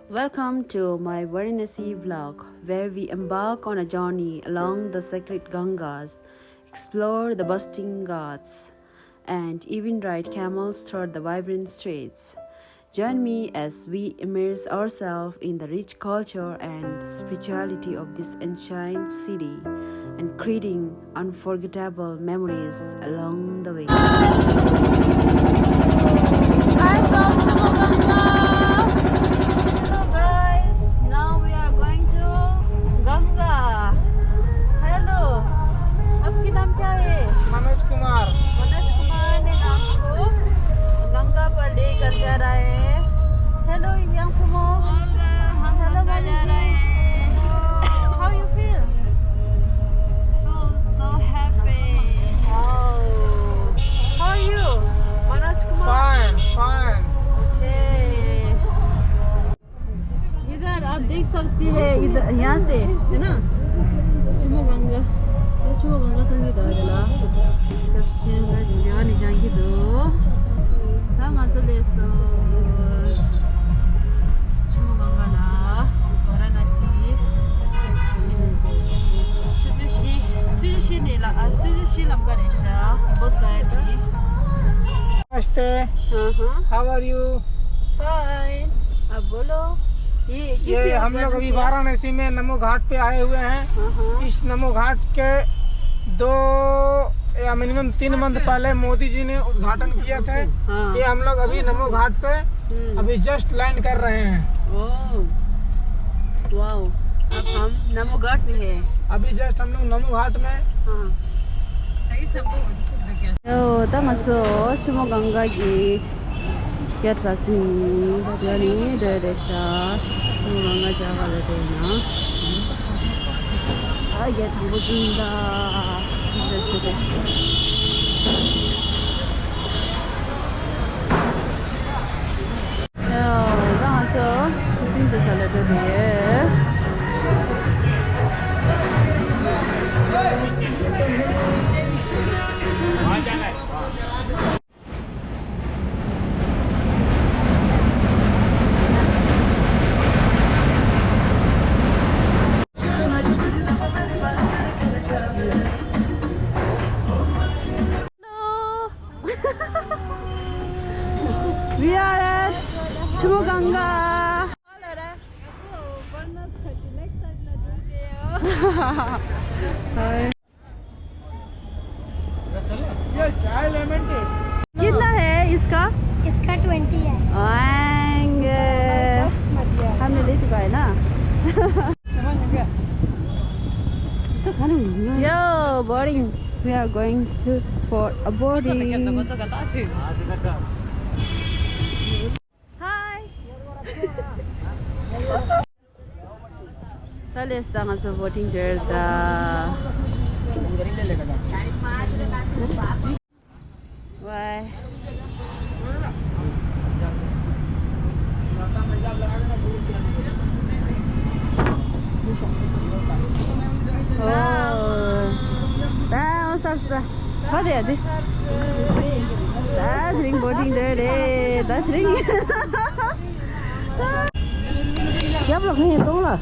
Welcome to my Varanasi vlog, where we embark on a journey along the sacred Gangas, explore the bustling ghats, and even ride camels through the vibrant streets. Join me as we immerse ourselves in the rich culture and spirituality of this ancient city and creating unforgettable memories along the way. I'm from Shivaganga. Hello guys, now we are going to Ganga. Hello, आपकी नाम क्या है? मनोज कुमार। मनोज कुमार ने नाम को गंगा पर लेकर जा रहा है। Hello, Yang Sumo. Hello, Maniji. How you feel? Feel so happy. Wow. How are you, Manoj Kumar? Fine fine. Okay. इधर आप देख सकती है, इधर यहाँ से है ना शिवगंगा 갑시다. 연이 장기도 담아서래서 주무강가나 와라나시 수주시 람가네샤 보다에디. नमस्ते। How are you? फाइन। अब बोलो ये हम लोग अभी वाराणसी में नमो घाट पे आए हुए हैं। इस नमो घाट के 2 या मिनिमम 3 मंथ पहले मोदी जी ने उद्घाटन किए थे। ये हम लोग अभी नमो घाट पे अभी जस्ट लैंड कर रहे हैं। वाओ, अब हम नमो घाट में हैं। अभी जस्ट हम लोग नमो घाट में। 담아서 주무강가기 야트라스니 바디아니 데레샤 주무강가 자가를 되나 이게 담보준다 이랬으고 담아서 주신도 살려도 돼. We are at Shivaganga. ये चाय लेमन टी कितना है इसका? इसका 20 है। हमने ले चुका है ना। Yo, boarding. We are going to for a boarding. Hi. Tali estamos boarding there. Why? Sarsa. Hadi hadi. That ring boarding there. That ring. क्या ब्लॉक नहीं है तो बोला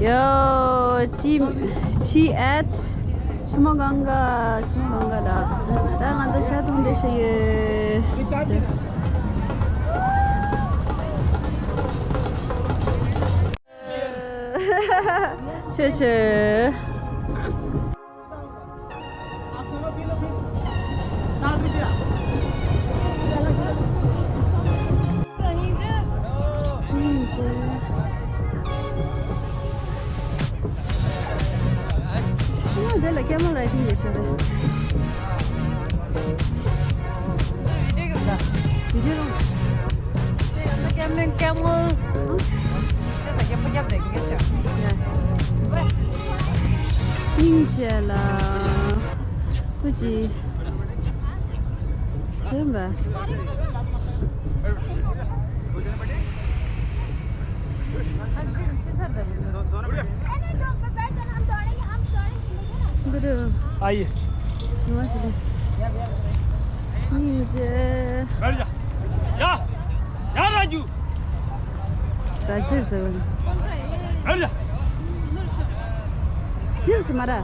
Yo, tea at Shumaganga da. Da nga da chatung de she. Che che. Della camera I think it's there. Video không? Camera. Chắc là em để cái chợ. Ninja là cái gì? Thế mà. आइए बैठ जा या राजू राजू से बैठ जा ये से मारा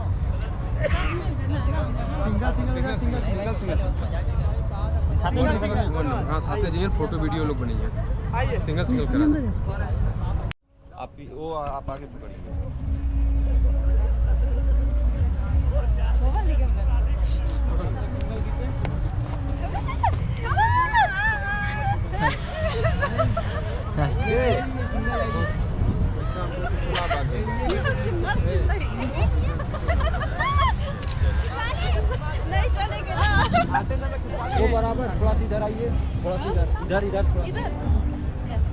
हाँ साथ में जाइए फोटो वीडियो लोग बनेंगे सिंगल सिंगल करा आप वो आप आगे पकड़िए थोड़ा सा इधर आइए, थोड़ा सा इधर इधर थोड़ा इधर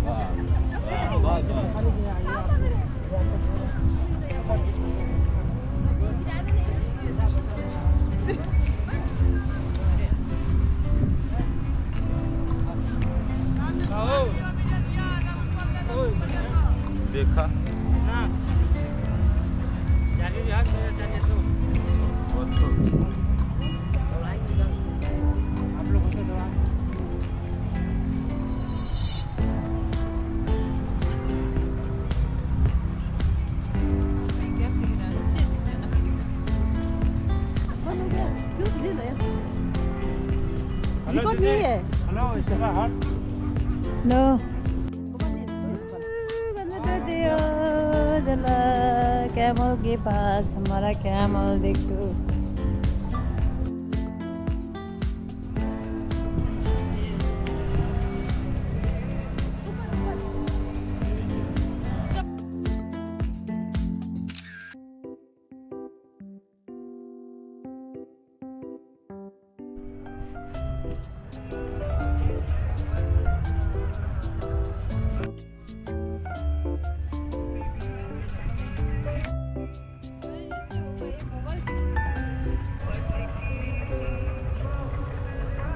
वाह वाह देखा Record me है? Hello, is that hot? No. Camel के पास हमारा कैमल देखो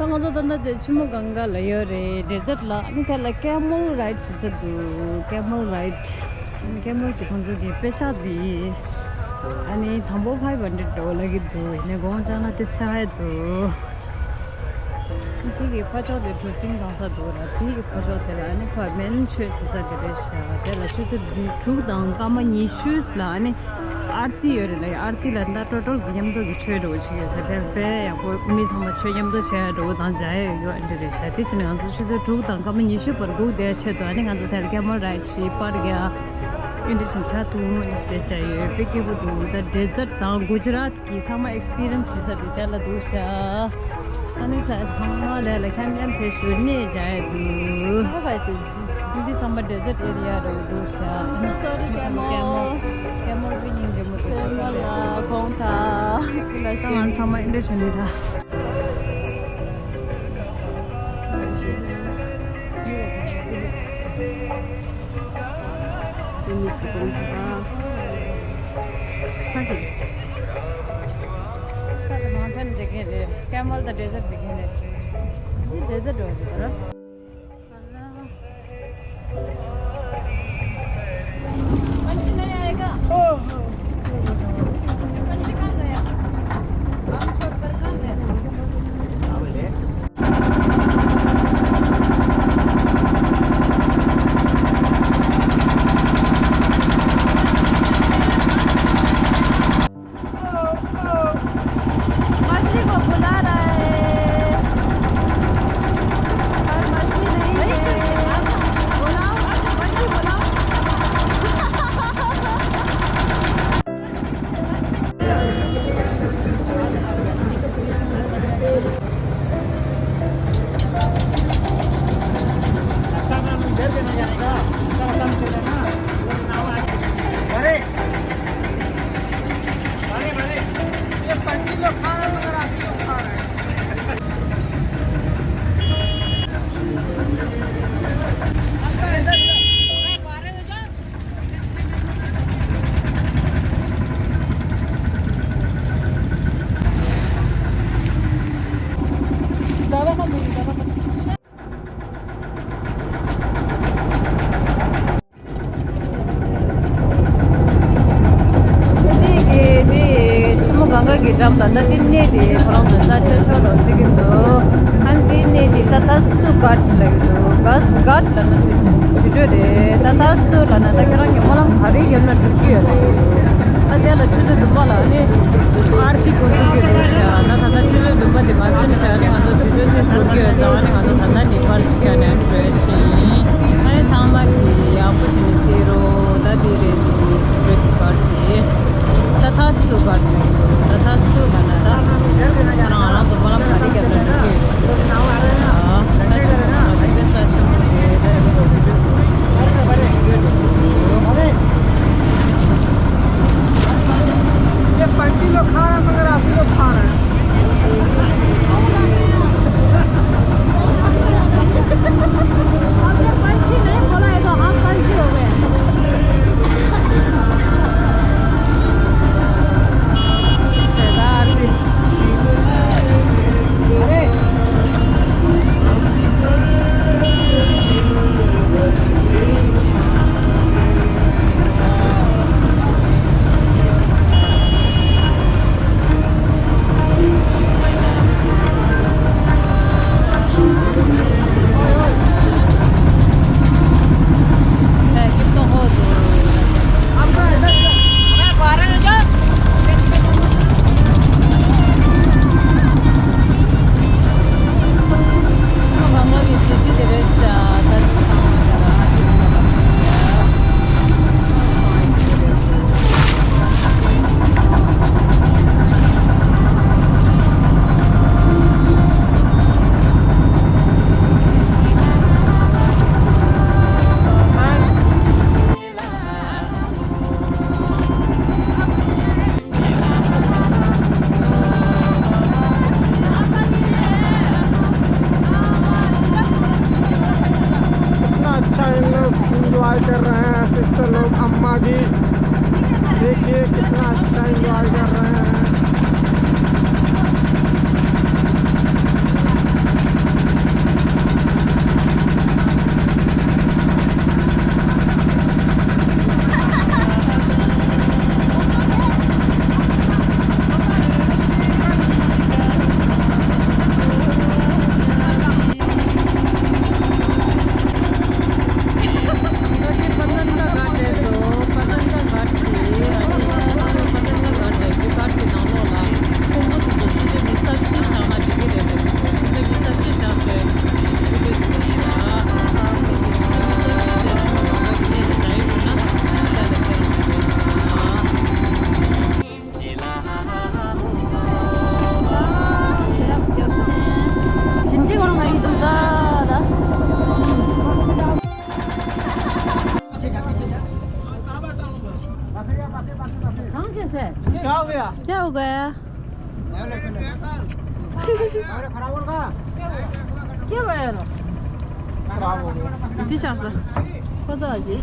Pangazo tanda de chumo ganga layo re desert la ami kala camel ride sisadu camel ride camel ti khonjo di pesha di ani thambo $500 lagi do ine gon jana tis chahe do tiki pacho de dressing dasa do ra tiki pacho de la ani pa men chhe sisa de sha de la chu chu dang kama ni shoes la ani आरती हो रही है आरती लंदा total game तो गिच्छे रो छिए से फिर पे या को मी समझ छे गेम तो छे रो दान जाए यो अंदर से तीस ने अंदर से टू दान का में निशु पर गो दे छे तो आने अंदर थर के मर राइट शी पर गया इंडिशन छा तू इस देश है पे के वो द डेजर्ट ता गुजरात की सम एक्सपीरियंस से दिला दूसरा आने से हम ले ले कैंपिंग पे सुने जाए दू हां भाई तू Ini sama desert area ada Indonesia. sorry Camel winning je mutu. Camel lah, kongta. Tangan sama Indonesia ni dah. Ini si kongta. Kaki. Kalau mountain jagah le, camel the desert jagah le. Ini desert dua betul. पंछी नहीं आएगा पंछी कहाँ गया हम छोड़ कर कहाँ गया मछली को बुला रहा है पर मछली नहीं है बुलाओ मछली बुलाओ ये पंछी लोग खा रहे हैं मगर आप लोग खा रहे हैं Ram tanda tinne di orang tanda shosho lo sikindo han tinne di tatastu gat lagdo gat lana tujo de tatastu lana takarang malam hari gemna tukki ore adela chuzo dumbala ne aarti ko tukki dosha na tanda chuzo dumba de masin chane ando tujo de tukki ore zawani ando tanda nepal chikane freshi ane samba ki apu chini zero dadire di tujo party tatastu gat Tatastu mana dah? Orang-orang tu malam hari kita berdua. Kita cakap ये पंछी लोग खा रहे हैं मगर आप लोग खा रहे हैं क्या हो गया? क्या हो गया? खराब होगा? क्या भयो र? खराब हो गया। के छ कता अझै?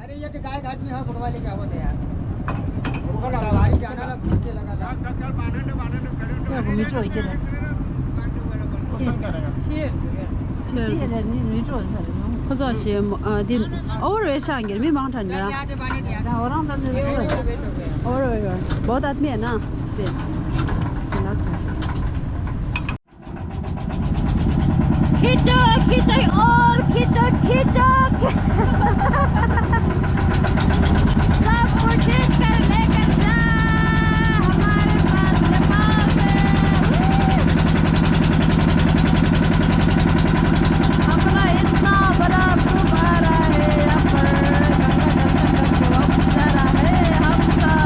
अरे ये तो गाय घाट में है फुटबॉल लेके आवत है यार सवारी जाना ला नीचे लगा ला क्या मिठो हो के त? कता छ दिन और ऐसा आएंगे मैं मांग ठंडा यहाँ से पानी दिया और हम और बहुत आदमी है ना इसलिए खींचो खींचो और खींचो खींचो सब कुछ खींच कर लेकर जा हमारे पास जमात है अपना इतना बड़ा ग्रुप आ रहा है यहाँ पर गंगा दर्शन करके वापस जा रहा है हम सब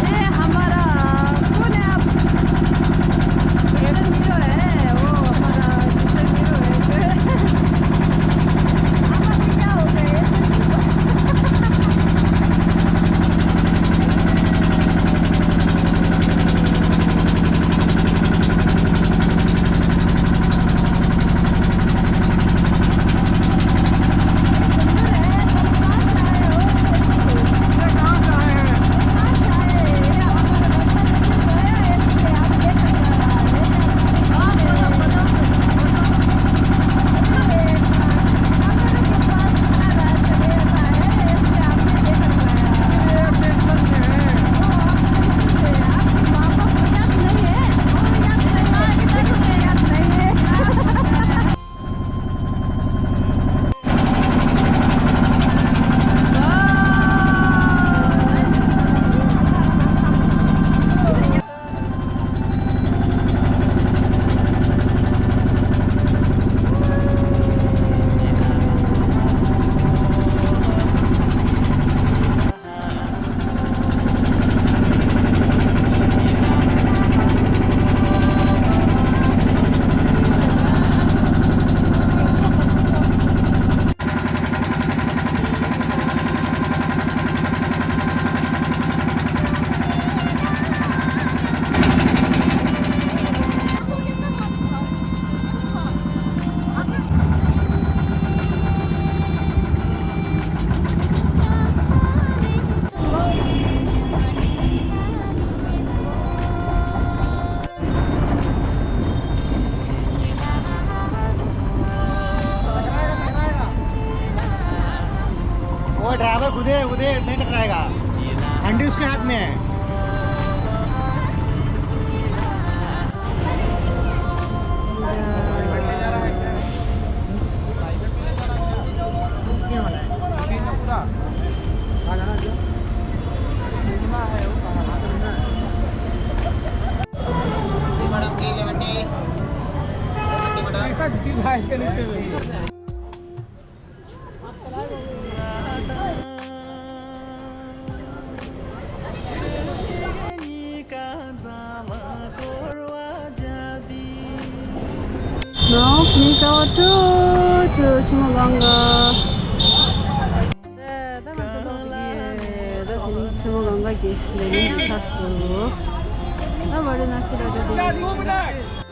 ये हमारा कौन है आप हीरो है वो हमारा हीरो है हमारे क्या हो गए वो ड्राइवर खुदे खुदे नहीं टकराएगा हंडी उसके हाथ में है ऐसा चीज है इसके नीचे में। Now finish our tour to Chumaganga. Chumaganga ki lenin thasu. Na bade na sira de.